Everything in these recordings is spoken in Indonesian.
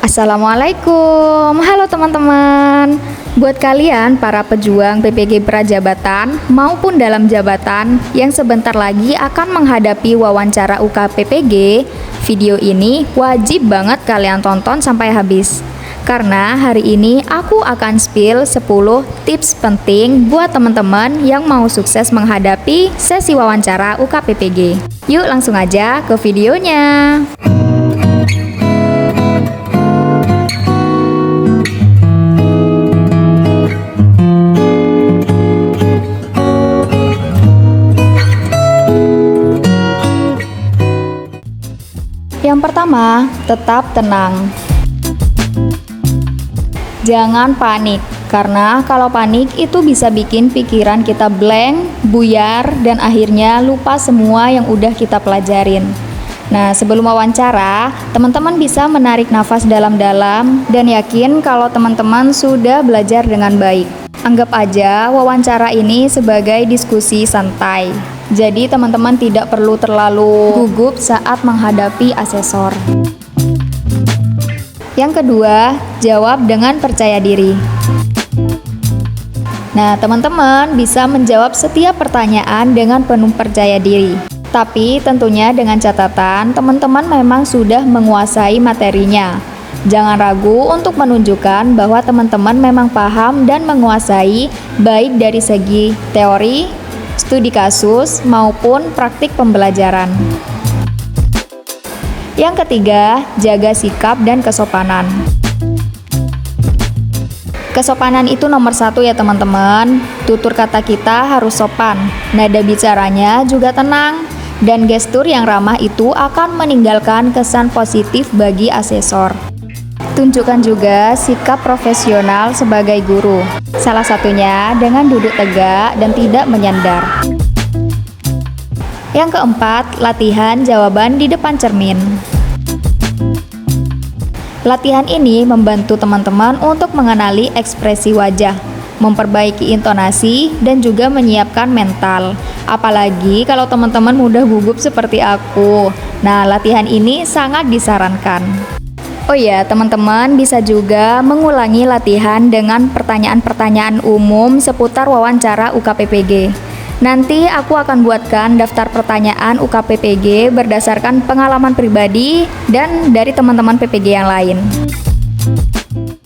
Assalamualaikum, halo teman-teman. Buat kalian para pejuang PPG prajabatan maupun dalam jabatan yang sebentar lagi akan menghadapi wawancara UK PPG, video ini wajib banget kalian tonton sampai habis. Karena hari ini aku akan spill 10 tips penting buat teman-teman yang mau sukses menghadapi sesi wawancara UK PPG. Yuk langsung aja ke videonya. Yang pertama, tetap tenang. Jangan panik, karena kalau panik itu bisa bikin pikiran kita blank, buyar, dan akhirnya lupa semua yang udah kita pelajarin. Nah, sebelum wawancara, teman-teman bisa menarik nafas dalam-dalam dan yakin kalau teman-teman sudah belajar dengan baik. Anggap aja wawancara ini sebagai diskusi santai. Jadi teman-teman tidak perlu terlalu gugup saat menghadapi asesor. Yang kedua, jawab dengan percaya diri. Nah, teman-teman bisa menjawab setiap pertanyaan dengan penuh percaya diri. Tapi tentunya dengan catatan teman-teman memang sudah menguasai materinya. Jangan ragu untuk menunjukkan bahwa teman-teman memang paham dan menguasai baik dari segi teori, studi kasus, maupun praktik pembelajaran. Yang ketiga, jaga sikap dan kesopanan. Kesopanan itu nomor 1 ya teman-teman. Tutur kata kita harus sopan, nada bicaranya juga tenang, dan gestur yang ramah itu akan meninggalkan kesan positif bagi asesor. Tunjukkan juga sikap profesional sebagai guru. Salah satunya dengan duduk tegak dan tidak menyandar. Yang keempat, latihan jawaban di depan cermin. Latihan ini membantu teman-teman untuk mengenali ekspresi wajah, memperbaiki intonasi, dan juga menyiapkan mental. Apalagi kalau teman-teman mudah gugup seperti aku. Nah, latihan ini sangat disarankan. Oh ya, teman-teman bisa juga mengulangi latihan dengan pertanyaan-pertanyaan umum seputar wawancara UK PPG. Nanti aku akan buatkan daftar pertanyaan UK PPG berdasarkan pengalaman pribadi dan dari teman-teman PPG yang lain.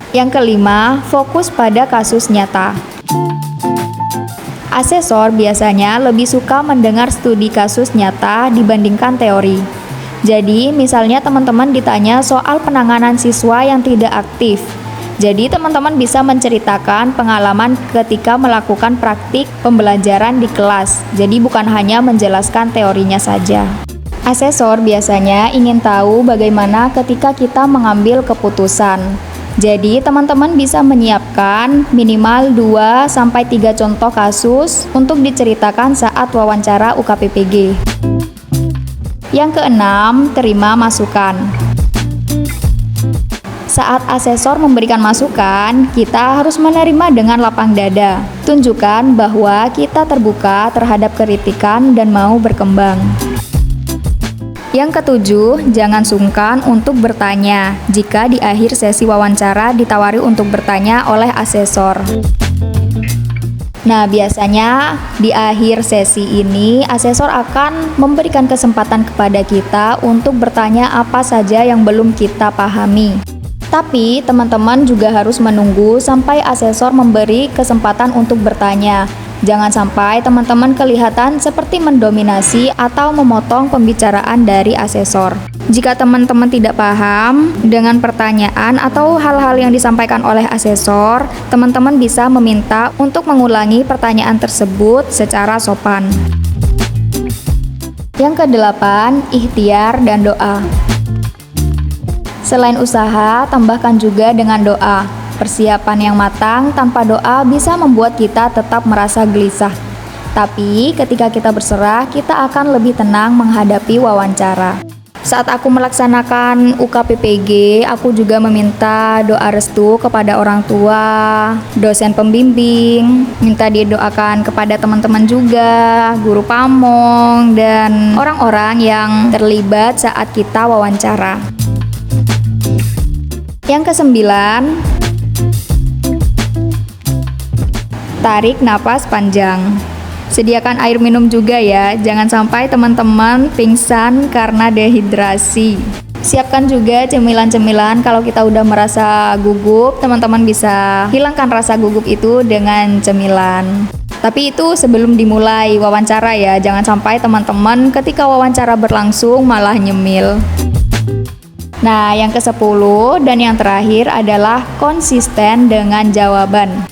Yang kelima, fokus pada kasus nyata. Asesor biasanya lebih suka mendengar studi kasus nyata dibandingkan teori. Jadi, misalnya teman-teman ditanya soal penanganan siswa yang tidak aktif. Jadi, teman-teman bisa menceritakan pengalaman ketika melakukan praktik pembelajaran di kelas. Jadi, bukan hanya menjelaskan teorinya saja. Asesor biasanya ingin tahu bagaimana ketika kita mengambil keputusan. Jadi, teman-teman bisa menyiapkan minimal 2-3 contoh kasus untuk diceritakan saat wawancara UK PPG. Yang keenam, terima masukan. Saat asesor memberikan masukan, kita harus menerima dengan lapang dada. Tunjukkan bahwa kita terbuka terhadap kritikan dan mau berkembang. Yang ketujuh, jangan sungkan untuk bertanya jika di akhir sesi wawancara ditawari untuk bertanya oleh asesor. Nah, biasanya di akhir sesi ini, asesor akan memberikan kesempatan kepada kita untuk bertanya apa saja yang belum kita pahami. Tapi, teman-teman juga harus menunggu sampai asesor memberi kesempatan untuk bertanya. Jangan sampai teman-teman kelihatan seperti mendominasi atau memotong pembicaraan dari asesor. Jika teman-teman tidak paham dengan pertanyaan atau hal-hal yang disampaikan oleh asesor, teman-teman bisa meminta untuk mengulangi pertanyaan tersebut secara sopan. Yang kedelapan, ikhtiar dan doa. Selain usaha, tambahkan juga dengan doa. Persiapan yang matang tanpa doa bisa membuat kita tetap merasa gelisah. Tapi ketika kita berserah, kita akan lebih tenang menghadapi wawancara. Saat aku melaksanakan UK PPG, aku juga meminta doa restu kepada orang tua, dosen pembimbing, minta didoakan kepada teman-teman juga, guru pamong, dan orang-orang yang terlibat saat kita wawancara. Yang kesembilan, tarik napas panjang. Sediakan air minum juga ya, jangan sampai teman-teman pingsan karena dehidrasi. Siapkan juga cemilan-cemilan kalau kita udah merasa gugup, teman-teman bisa hilangkan rasa gugup itu dengan cemilan. Tapi itu sebelum dimulai wawancara ya, jangan sampai teman-teman ketika wawancara berlangsung malah nyemil. Nah, yang ke-10 dan yang terakhir adalah konsisten dengan jawaban.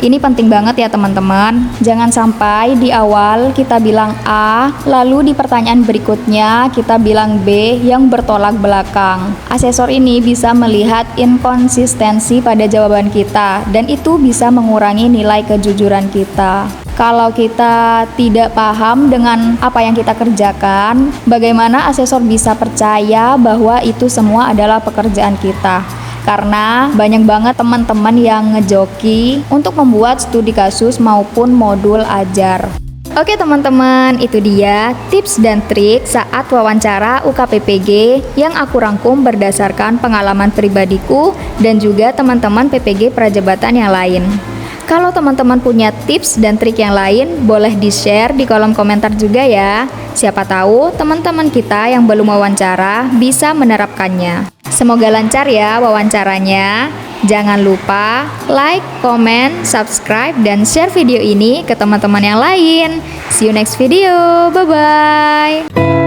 Ini penting banget ya teman-teman. Jangan sampai di awal kita bilang A, lalu di pertanyaan berikutnya kita bilang B yang bertolak belakang. Asesor ini bisa melihat inkonsistensi pada jawaban kita dan itu bisa mengurangi nilai kejujuran kita. Kalau kita tidak paham dengan apa yang kita kerjakan, bagaimana asesor bisa percaya bahwa itu semua adalah pekerjaan kita? Karena banyak banget teman-teman yang ngejoki untuk membuat studi kasus maupun modul ajar. Oke teman-teman, itu dia tips dan trik saat wawancara UKPPG yang aku rangkum berdasarkan pengalaman pribadiku dan juga teman-teman PPG Prajabatan yang lain. Kalau teman-teman punya tips dan trik yang lain, boleh di-share di kolom komentar juga ya. Siapa tahu teman-teman kita yang belum wawancara bisa menerapkannya. Semoga lancar ya wawancaranya. Jangan lupa like, comment, subscribe, dan share video ini ke teman-teman yang lain. See you next video. Bye-bye.